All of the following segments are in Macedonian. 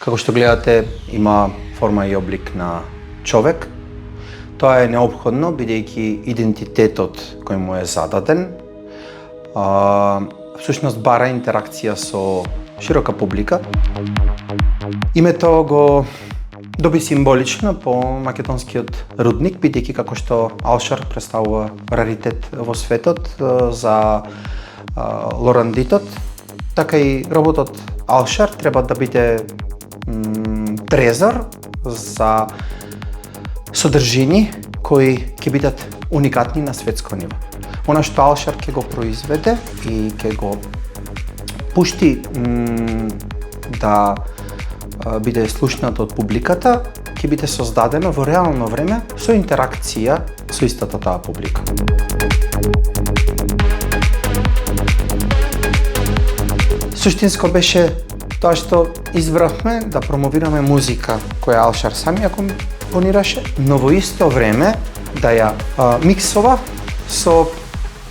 Како што гледате, има форма и облик на човек. Тоа е неопходно, бидејќи идентитетот кој му е зададен, всушност бара интеракција со широка публика. Името го доби символично по македонскиот рудник, бидејќи како што Алшар представува раритет во светот за лорандитот, така и роботот Алшар треба да биде трезор за содржини кои ќе бидат уникатни на светско ниво. Она што Алшар ќе го произведе и ќе го пушти да биде слушнат од публиката, ќе биде создадено во реално време со интеракција со истата таа публика. Суштинско беше тоа што избравме да промовираме музика која Алшар сами ја компонираше, но во исто време да ја миксова со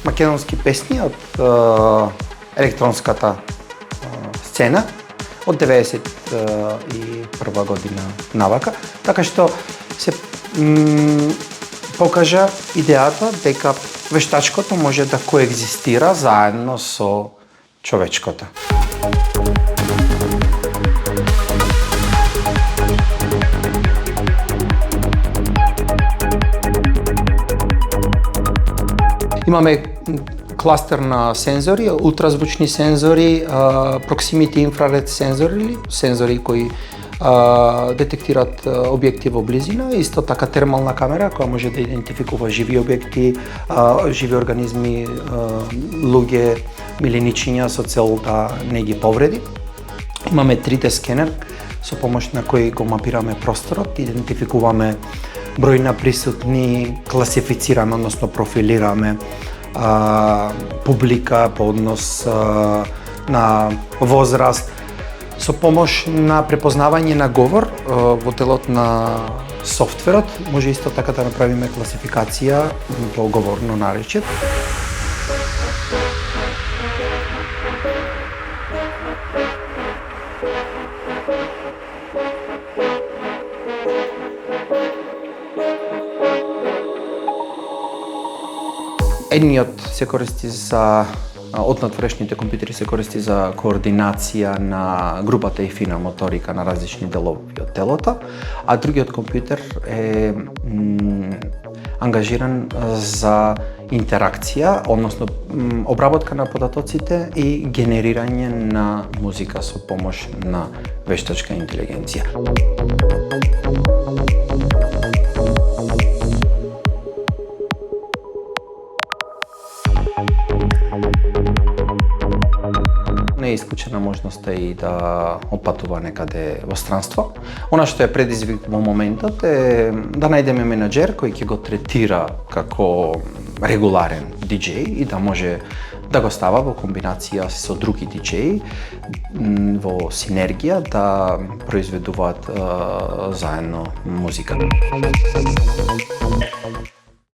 македонски песни од електронската сцена од 91 година навака, така што се покажа идејата дека вештачкото може да коегзистира заедно со човечкото. Имаме кластер на сензори, ултразвучни сензори, proximity инфраред сензори кои детектираат објекти во близина, исто така термална камера која може да идентификува живи објекти, живи организми, луѓе, миленичиња со цел да не ги повреди. Имаме 3D скенер со помош на кој го мапираме просторот, идентификуваме број на присутни, класифицираме, односно профилираме публика по однос на возраст, со помош на препознавање на говор во делот на софтверот, може исто така да направиме класификација по говорно наречје. Едниот се користи за од надворешните компјутери се користи за координација на групата и фина моторика на различни делови од телото, а другиот компјутер е ангажиран за интеракција, односно обработка на податоците и генерирање на музика со помош на вештачка интелигенција. Не е исклучена можноста и да отпатува некаде во странство. Она што е предизвик во моментот е да најдеме менаџер кој ќе го третира како регуларен диџеј и да може да го става во комбинација со други диџеи во синергија да произведуваат заедно музика.